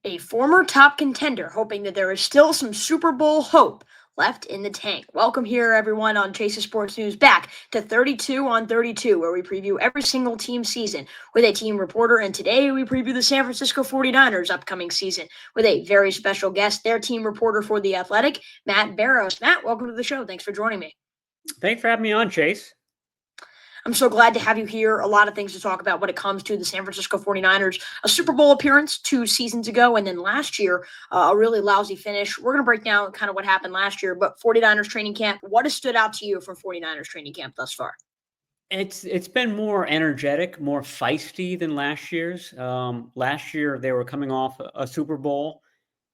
a former top contender, hoping that there is still some Super Bowl hope left in the tank. Welcome here, everyone, on Chase's Sports News, back to 32 on 32, where we preview every single team season with a team reporter. And today we preview the San Francisco 49ers upcoming season with a very special guest, their team reporter for The Athletic, Matt Barrows. Matt, welcome to the show. Thanks for joining me. Thanks for having me on, Chase. I'm so glad to have you here. A lot of things to talk about when it comes to the San Francisco 49ers. A Super Bowl appearance 2 seasons ago, and then last year, a really lousy finish. We're going to break down kind of what happened last year, but 49ers training camp, what has stood out to you from 49ers training camp thus far? It's been more energetic, more feisty than last year's. Last year, they were coming off a Super Bowl.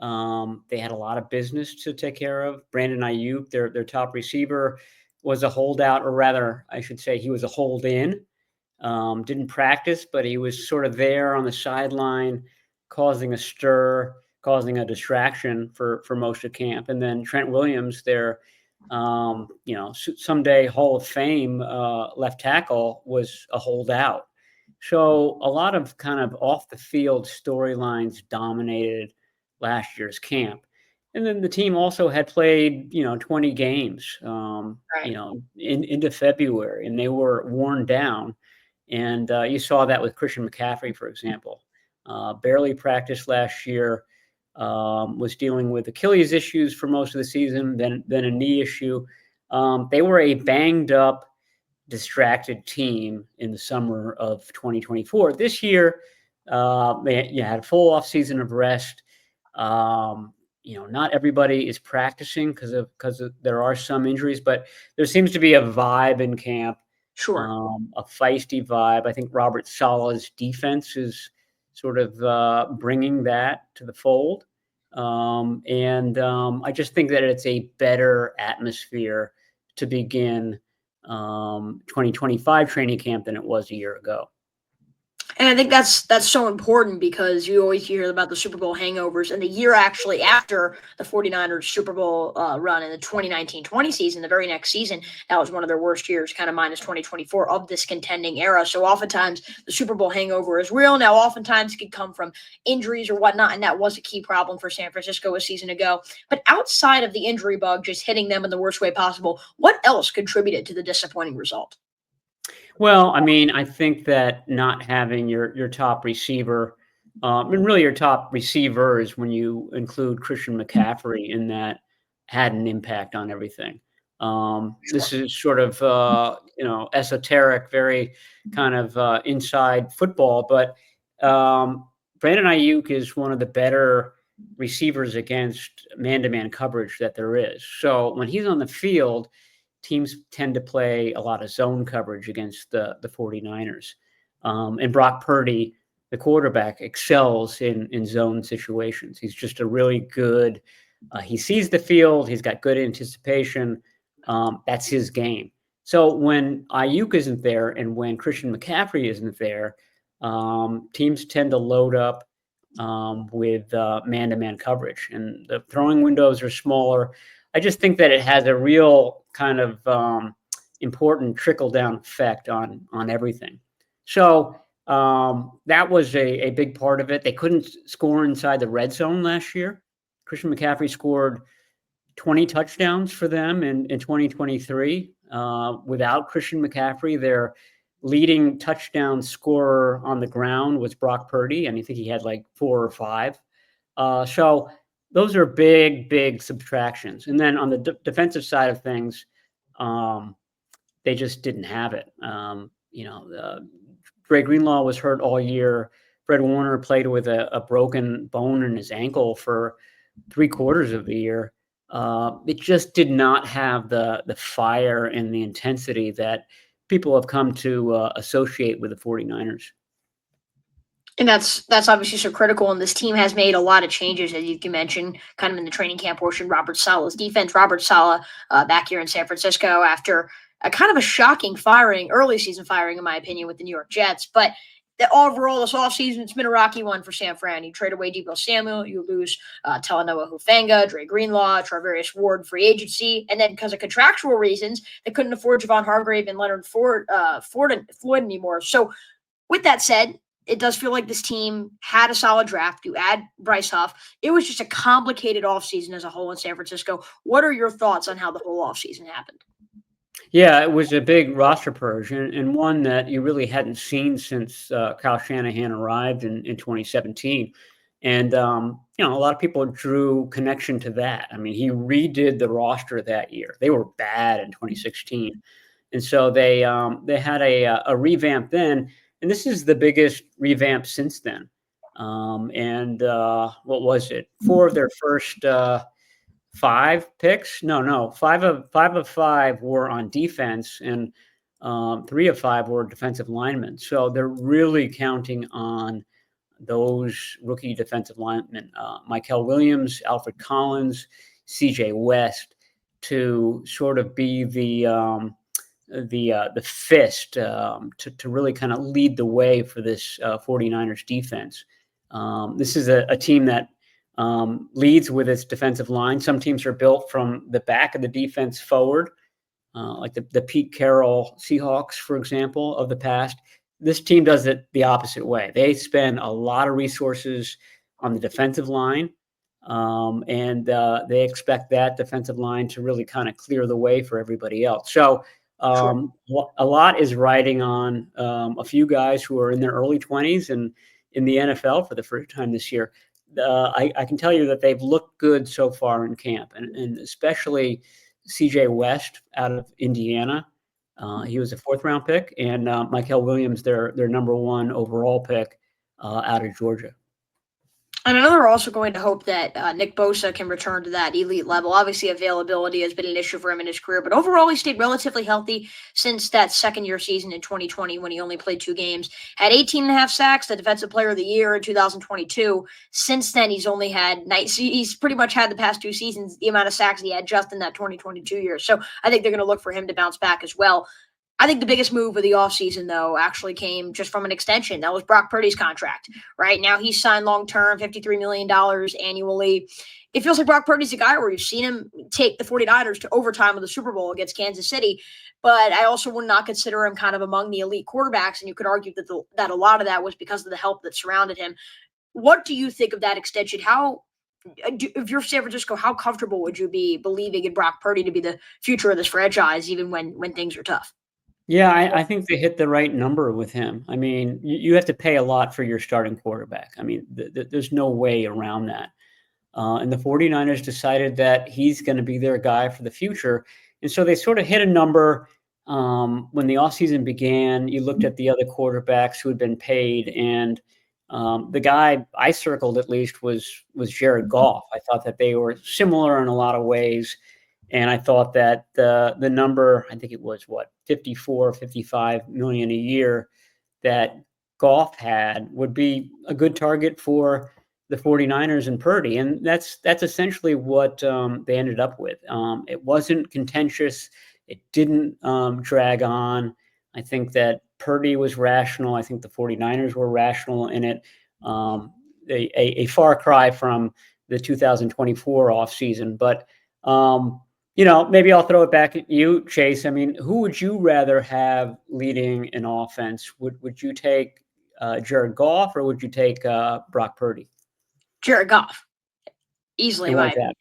They had a lot of business to take care of. Brandon Ayuk, their top receiver, was a holdout, or rather, I should say, he was a hold-in. Didn't practice, but he was sort of there on the sideline, causing a stir, causing a distraction for most of camp. And then Trent Williams, their someday Hall of Fame left tackle, was a holdout. So a lot of kind of off the field storylines dominated last year's camp. And then the team also had played, 20 games, into February, and they were worn down. And you saw that with Christian McCaffrey, for example. Barely practiced last year, was dealing with Achilles issues for most of the season, then a knee issue. They were a banged up, distracted team in the summer of 2024. This year, they had a full offseason of rest. Not everybody is practicing because there are some injuries, but there seems to be a vibe in camp. Sure. A feisty vibe. I think Robert Saleh's defense is sort of bringing that to the fold. I just think that it's a better atmosphere to begin 2025 training camp than it was a year ago. And I think that's so important because you always hear about the Super Bowl hangovers. And the year actually after the 49ers Super Bowl run in the 2019-20 season, the very next season, that was one of their worst years, kind of minus 2024 of this contending era. So oftentimes the Super Bowl hangover is real. Now, oftentimes it could come from injuries or whatnot, and that was a key problem for San Francisco a season ago. But outside of the injury bug just hitting them in the worst way possible, what else contributed to the disappointing result? Well, I mean, I think that not having your top receiver, and really your top receivers, when you include Christian McCaffrey in that, had an impact on everything. This is sort of, esoteric, very kind of inside football, but Brandon Ayuk is one of the better receivers against man-to-man coverage that there is. So when he's on the field, teams tend to play a lot of zone coverage against the 49ers. And Brock Purdy, the quarterback, excels in zone situations. He's just a really good, he sees the field, he's got good anticipation. That's his game. So when Ayuk isn't there and when Christian McCaffrey isn't there, teams tend to load up with man-to-man coverage. And the throwing windows are smaller. I just think that it has a real kind of important trickle-down effect on everything. So that was a big part of it. They couldn't score inside the red zone last year. Christian McCaffrey scored 20 touchdowns for them in 2023. Without Christian McCaffrey, their leading touchdown scorer on the ground was Brock Purdy, and I think he had like 4 or 5. So those are big subtractions. And then on the defensive side of things, they just didn't have it. Dre Greenlaw was hurt all year. Fred Warner played with a broken bone in his ankle for 3/4 of the year. It just did not have the fire and the intensity that people have come to associate with the 49ers. And that's obviously so critical. And this team has made a lot of changes, as you can mention, kind of in the training camp portion. Robert Saleh's defense. Robert Saleh back here in San Francisco after a kind of a shocking firing, early season firing, in my opinion, with the New York Jets. But overall, this offseason, it's been a rocky one for San Fran. You trade away Deebo Samuel, you lose Talanoa Hufanga, Dre Greenlaw, Charvarius Ward, free agency, and then because of contractual reasons, they couldn't afford Javon Hargrave and Leonard Floyd anymore. So with that said, it does feel like this team had a solid draft. You add Bryce Huff. It was just a complicated offseason as a whole in San Francisco. What are your thoughts on how the whole offseason happened? Yeah, it was a big roster purge and one that you really hadn't seen since Kyle Shanahan arrived in 2017. And, a lot of people drew connection to that. I mean, he redid the roster that year. They were bad in 2016. And so they had a revamp then. And this is the biggest revamp since then. What was it? Four of their first five picks. No, five of five were on defense, and three of five were defensive linemen. So they're really counting on those rookie defensive linemen, Michael Williams, Alfred Collins, C.J. West, to sort of be the fist to really kind of lead the way for this 49ers defense. This is a team that leads with its defensive line. Some teams are built from the back of the defense forward, like the Pete Carroll Seahawks, for example, of the past. This team does it the opposite way. They spend a lot of resources on the defensive line, and they expect that defensive line to really kind of clear the way for everybody else. So Sure. a lot is riding on a few guys who are in their early 20s and in the NFL for the first time this year. I can tell you that they've looked good so far in camp, and especially C.J. West out of Indiana. He was a fourth-round pick, and Michael Williams, their number one overall pick out of Georgia. And I know they're also going to hope that Nick Bosa can return to that elite level. Obviously, availability has been an issue for him in his career, but overall, he stayed relatively healthy since that second-year season in 2020 when he only played 2 games. Had 18 and a half sacks, the Defensive Player of the Year in 2022. Since then, he's only had he's pretty much had the past 2 seasons the amount of sacks he had just in that 2022 year. So I think they're going to look for him to bounce back as well. I think the biggest move of the offseason, though, actually came just from an extension. That was Brock Purdy's contract. Right now, he's signed long-term, $53 million annually. It feels like Brock Purdy's a guy where you've seen him take the 49ers to overtime of the Super Bowl against Kansas City, but I also would not consider him kind of among the elite quarterbacks, and you could argue that a lot of that was because of the help that surrounded him. What do you think of that extension? If you're San Francisco, how comfortable would you be believing in Brock Purdy to be the future of this franchise, even when things are tough? Yeah, I think they hit the right number with him. I mean, you have to pay a lot for your starting quarterback. I mean, there's no way around that. And the 49ers decided that he's going to be their guy for the future. And so they sort of hit a number when the offseason began. You looked at the other quarterbacks who had been paid, and the guy I circled at least was Jared Goff. I thought that they were similar in a lot of ways. And I thought that the number, I think it was 54, 55 million a year that Goff had would be a good target for the 49ers and Purdy. And that's essentially what they ended up with. It wasn't contentious. It didn't drag on. I think that Purdy was rational. I think the 49ers were rational in it. A far cry from the 2024 offseason. But maybe I'll throw it back at you, Chase. I mean, who would you rather have leading an offense? Would you take Jared Goff or would you take Brock Purdy? Jared Goff, easily. And why is that?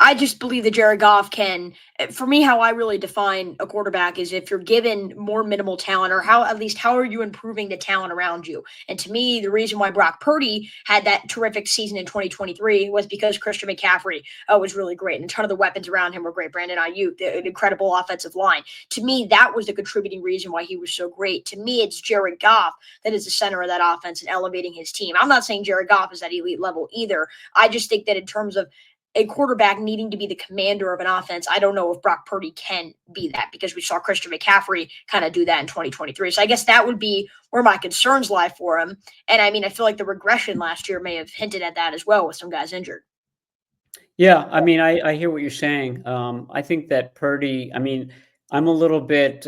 I just believe that Jared Goff can, for me, how I really define a quarterback is if you're given more minimal talent, or how are you improving the talent around you? And to me, the reason why Brock Purdy had that terrific season in 2023 was because Christian McCaffrey was really great. And a ton of the weapons around him were great. Brandon Ayuk, an incredible offensive line. To me, that was the contributing reason why he was so great. To me, it's Jared Goff that is the center of that offense and elevating his team. I'm not saying Jared Goff is at elite level either. I just think that in terms of a quarterback needing to be the commander of an offense, I don't know if Brock Purdy can be that, because we saw Christian McCaffrey kind of do that in 2023. So I guess that would be where my concerns lie for him. And I mean, I feel like the regression last year may have hinted at that as well with some guys injured. Yeah, I mean, I hear what you're saying. I think that Purdy, I mean, I'm a little bit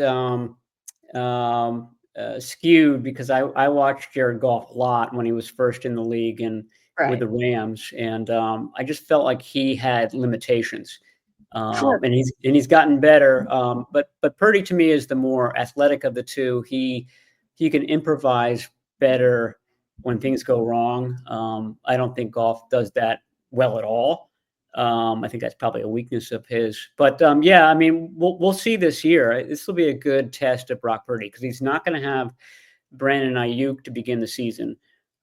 skewed because I watched Jared Goff a lot when he was first in the league and with the Rams, and I just felt like he had limitations. Sure. And he's gotten better. But Purdy to me is the more athletic of the two. He can improvise better when things go wrong. I don't think Goff does that well at all. I think that's probably a weakness of his. But yeah, I mean, we'll see this year. This will be a good test of Brock Purdy because he's not going to have Brandon Ayuk to begin the season.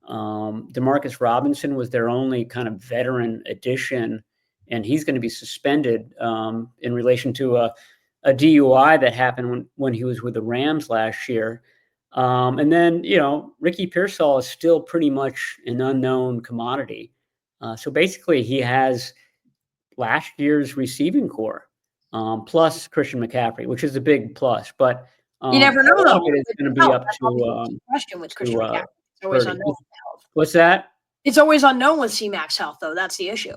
Demarcus Robinson was their only kind of veteran addition, and he's going to be suspended in relation to a DUI that happened when he was with the Rams last year. And then, Ricky Pearsall is still pretty much an unknown commodity. So basically, he has last year's receiving core plus Christian McCaffrey, which is a big plus. But You never know, though. it's going to be up to question with Christian McCaffrey. It's always Purdy. unknown. What's that? It's always unknown with C-Mac's health, though. That's the issue.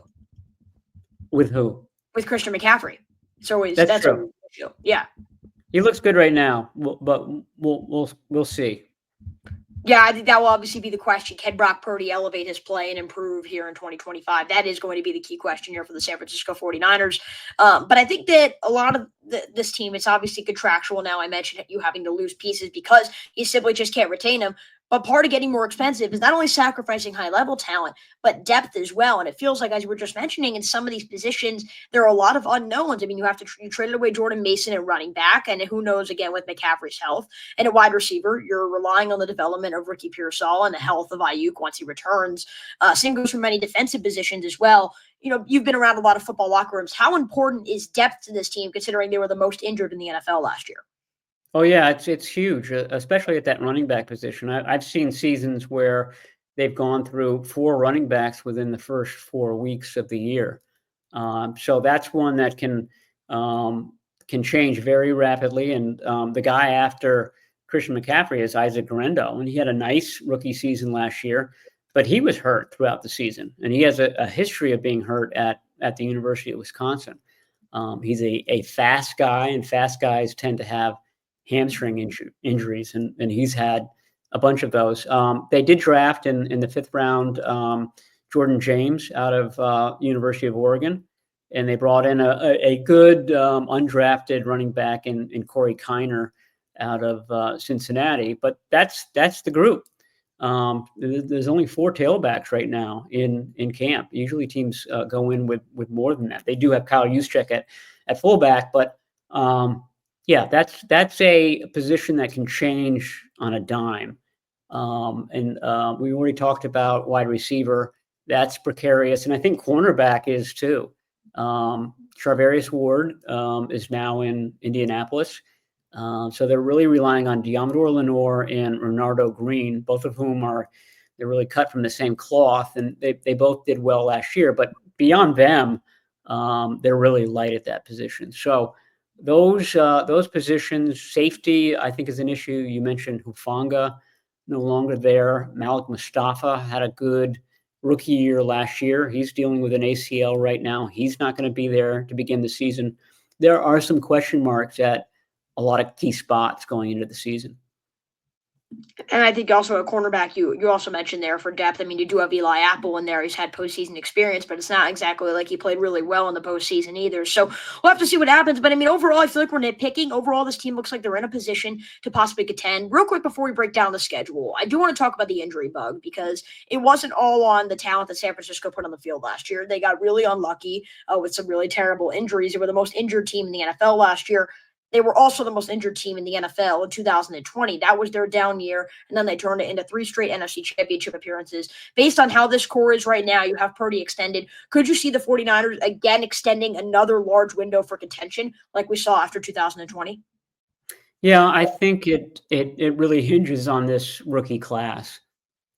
With who? With Christian McCaffrey. It's always that's true. Always the issue. Yeah. He looks good right now, but we'll see. Yeah, I think that will obviously be the question. Can Brock Purdy elevate his play and improve here in 2025? That is going to be the key question here for the San Francisco 49ers. But I think that a lot of this team, it's obviously contractual now. I mentioned you having to lose pieces because you simply just can't retain them. But part of getting more expensive is not only sacrificing high-level talent, but depth as well. And it feels like, as you were just mentioning, in some of these positions, there are a lot of unknowns. I mean, you traded away Jordan Mason at running back, and who knows, again, with McCaffrey's health. And at wide receiver, you're relying on the development of Ricky Pearsall and the health of Ayuk once he returns. Same goes for many defensive positions as well. You've been around a lot of football locker rooms. How important is depth to this team, considering they were the most injured in the NFL last year? Oh yeah, it's huge, especially at that running back position. I've seen seasons where they've gone through 4 running backs within the first 4 weeks of the year. So that's one that can change very rapidly. And the guy after Christian McCaffrey is Isaac Guerendo, and he had a nice rookie season last year, but he was hurt throughout the season, and he has a history of being hurt at the University of Wisconsin. He's a fast guy, and fast guys tend to have hamstring injuries, and he's had a bunch of those. They did draft in the 5th round Jordan James out of University of Oregon, and they brought in a good undrafted running back in Corey Kiner out of Cincinnati. But that's the group. There's only 4 tailbacks right now in camp. Usually teams go in with more than that. They do have Kyle Juszczyk at fullback, but yeah, that's a position that can change on a dime. And we already talked about wide receiver. That's precarious. And I think cornerback is too. Charvarius Ward is now in Indianapolis. So they're really relying on Deommodore Lenoir and Renardo Green, both of whom they're really cut from the same cloth. And they both did well last year. But beyond them, they're really light at that position. So those positions, safety, I think is an issue. You mentioned Hufanga, no longer there. Malik Mustafa had a good rookie year last year. He's dealing with an ACL right now. He's not going to be there to begin the season. There are some question marks at a lot of key spots going into the season. And I think also a cornerback, you also mentioned there for depth. I mean, you do have Eli Apple in there. He's had postseason experience, but it's not exactly like he played really well in the postseason either. So we'll have to see what happens. But I mean, overall, I feel like we're nitpicking. Overall, this team looks like they're in a position to possibly contend. Real quick before we break down the schedule, I do want to talk about the injury bug because it wasn't all on the talent that San Francisco put on the field last year. They got really unlucky with some really terrible injuries. They were the most injured team in the NFL last year. They were also the most injured team in the NFL in 2020. That was their down year, and then they turned it into 3 straight NFC Championship appearances. Based on how this core is right now, you have Purdy extended. Could you see the 49ers again extending another large window for contention like we saw after 2020? Yeah, I think it really hinges on this rookie class.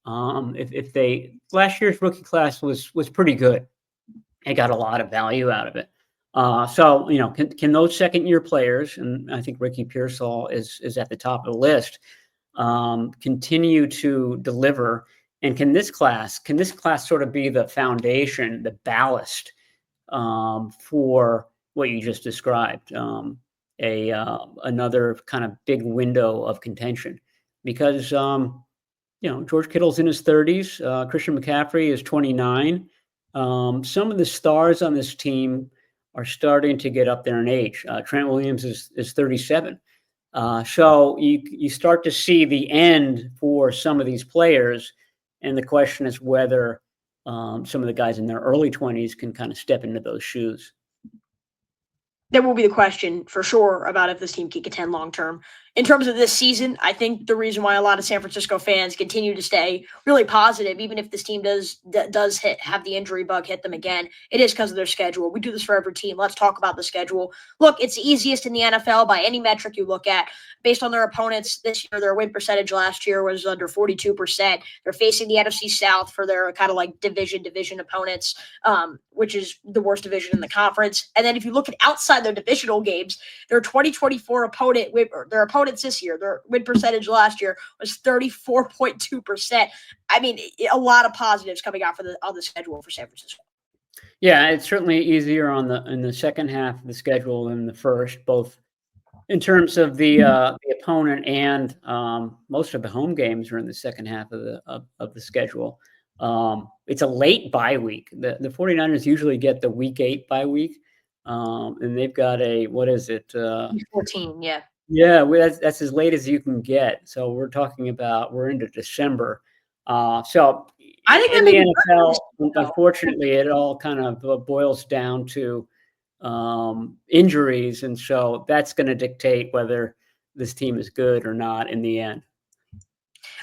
If last year's rookie class was pretty good, they got a lot of value out of it. So, can those second-year players, and I think Ricky Pearsall is at the top of the list, continue to deliver? And can this class sort of be the foundation, the ballast for what you just described, another kind of big window of contention? Because, George Kittle's in his 30s. Christian McCaffrey is 29. Some of the stars on this team are starting to get up there in age. Trent Williams is 37. So you start to see the end for some of these players, and the question is whether some of the guys in their early 20s can kind of step into those shoes. There will be the question for sure about if this team can contend long term. In terms of this season, I think the reason why a lot of San Francisco fans continue to stay really positive, even if this team does have the injury bug hit them again, it is because of their schedule. We do this for every team. Let's talk about the schedule. Look, it's the easiest in the NFL by any metric you look at. Based on their opponents this year, their win percentage last year was under 42%. They're facing the NFC South for their kind of like division opponents, which is the worst division in the conference. And then if you look at outside their divisional games, their 2024 opponent, their opponents this year, their win percentage last year was 34.2%. I mean, a lot of positives coming out on the schedule for San Francisco. Yeah, it's certainly easier in the second half of the schedule than the first, both in terms of the opponent and most of the home games are in the second half of the schedule. It's a late bye week. The 49ers usually get the week 8 bye week, and they've got what is it? 14, yeah. Yeah, that's as late as you can get. So we're into December. So I think in the NFL, unfortunately, it all kind of boils down to injuries, and so that's going to dictate whether this team is good or not in the end.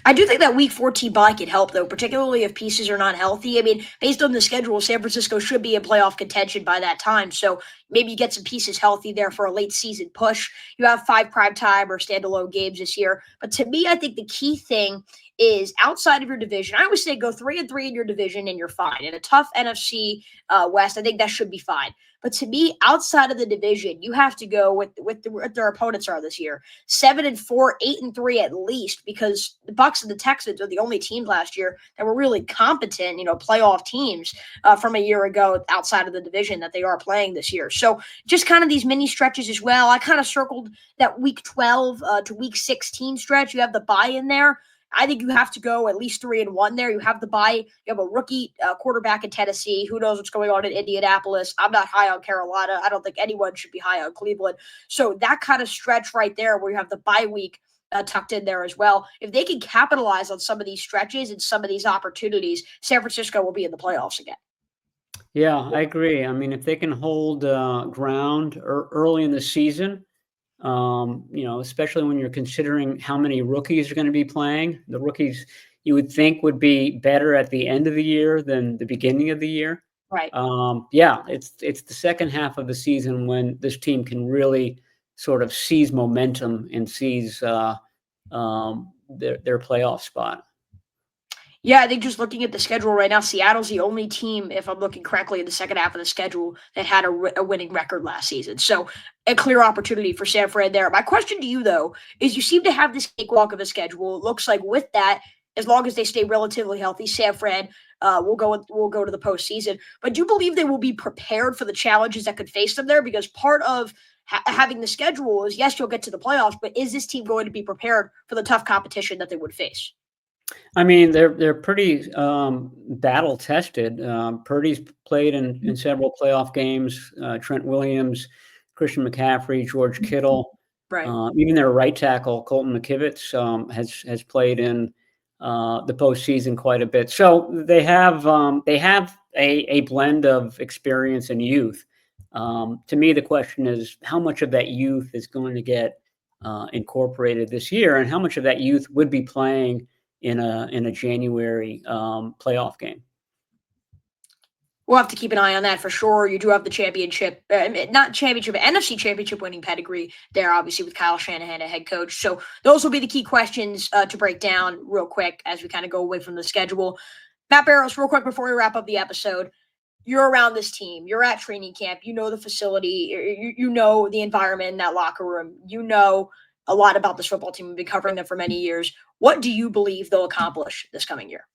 I do think that week 14 bye could help, though, particularly if pieces are not healthy. I mean, based on the schedule, San Francisco should be in playoff contention by that time. So maybe you get some pieces healthy there for a late season push. You have 5 primetime or standalone games this year. But to me, I think the key thing is outside of your division. I always say go 3-3 in your division and you're fine. In a tough NFC West, I think that should be fine. But to me, outside of the division, you have to go with what their opponents are this year: 7-4, 8-3 at least, because the Bucs and the Texans are the only teams last year that were really competent, playoff teams from a year ago outside of the division that they are playing this year. So just kind of these mini stretches as well. I kind of circled that week 12 to week 16 stretch. You have the bye in there. I think you have to go at least 3-1 there. You have the bye. You have a rookie quarterback in Tennessee. Who knows what's going on in Indianapolis? I'm not high on Carolina. I don't think anyone should be high on Cleveland. So that kind of stretch right there where you have the bye week tucked in there as well. If they can capitalize on some of these stretches and some of these opportunities, San Francisco will be in the playoffs again. Yeah, I agree. I mean, if they can hold ground early in the season, especially when you're considering how many rookies are going to be playing. The rookies you would think would be better at the end of the year than the beginning of the year. Right. Yeah, it's the second half of the season when this team can really sort of seize momentum and seize their playoff spot. Yeah, I think just looking at the schedule right now, Seattle's the only team, if I'm looking correctly, in the second half of the schedule that had a winning record last season. So a clear opportunity for San Fran there. My question to you, though, is you seem to have this cakewalk of a schedule. It looks like with that, as long as they stay relatively healthy, San Fran will go to the postseason. But do you believe they will be prepared for the challenges that could face them there? Because part of having the schedule is, yes, you'll get to the playoffs, but is this team going to be prepared for the tough competition that they would face? I mean, they're pretty battle tested. Purdy's played in several playoff games. Trent Williams, Christian McCaffrey, George Kittle, Right. Even their right tackle Colton McKivitz has played in the postseason quite a bit. So they have a blend of experience and youth. To me, the question is how much of that youth is going to get incorporated this year, and how much of that youth would be playing in a January playoff game. We'll have to keep an eye on that for sure. You do have the championship, not championship, but NFC championship winning pedigree there, obviously, with Kyle Shanahan, a head coach. So those will be the key questions to break down real quick as we kind of go away from the schedule. Matt Barrows, real quick before we wrap up the episode, you're around this team. You're at training camp. You know the facility. You know the environment in that locker room. You know a lot about this football team. We've been covering them for many years. What do you believe they'll accomplish this coming year?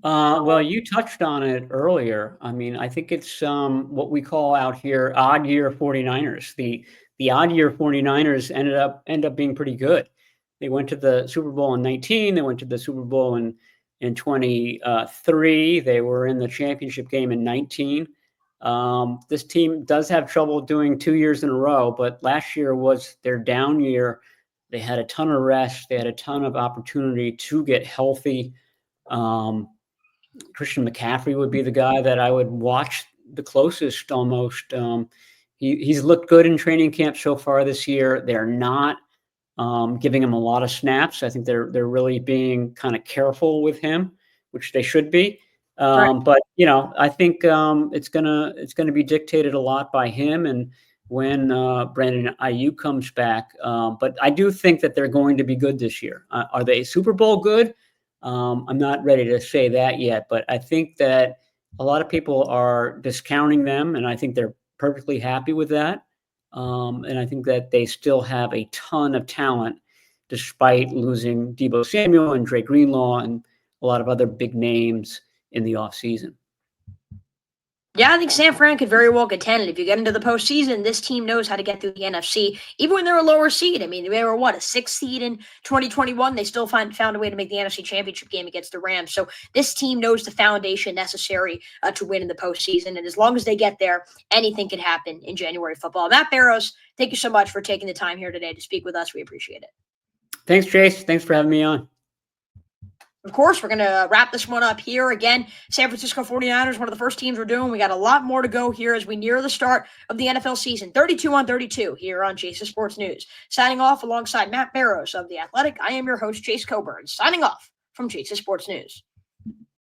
Well, you touched on it earlier. I mean, I think it's what we call out here odd year 49ers. The odd year 49ers end up being pretty good. They went to the Super Bowl in 19. They went to the Super Bowl in 23. They were in the championship game in 19. This team does have trouble doing 2 years in a row, but last year was their down year They had a ton of rest. They had a ton of opportunity to get healthy. Christian McCaffrey would be the guy that I would watch the closest almost. He's looked good in training camp so far this year. They're not giving him a lot of snaps. I think they're really being kind of careful with him, which they should be. Right. But I think it's gonna be dictated a lot by him and when Brandon Ayuk comes back. But I do think that they're going to be good this year. Are they Super Bowl good? I'm not ready to say that yet, but I think that a lot of people are discounting them, and I think they're perfectly happy with that. And I think that they still have a ton of talent despite losing Deebo Samuel and Drake Greenlaw and a lot of other big names in the offseason. Yeah, I think San Fran could very well contend. And if you get into the postseason, this team knows how to get through the NFC, even when they're a lower seed. I mean, they were what, a 6th seed in 2021. They still found a way to make the NFC Championship game against the Rams. So this team knows the foundation necessary to win in the postseason. And as long as they get there, anything can happen in January football. Matt Barrows, thank you so much for taking the time here today to speak with us. We appreciate it. Thanks, Chase. Thanks for having me on. Of course, we're going to wrap this one up here. Again, San Francisco 49ers, one of the first teams we're doing. We got a lot more to go here as we near the start of the NFL season. 32-32 here on Chase Sports News. Signing off alongside Matt Barrows of The Athletic, I am your host, Chase Coburn. Signing off from Chase Sports News.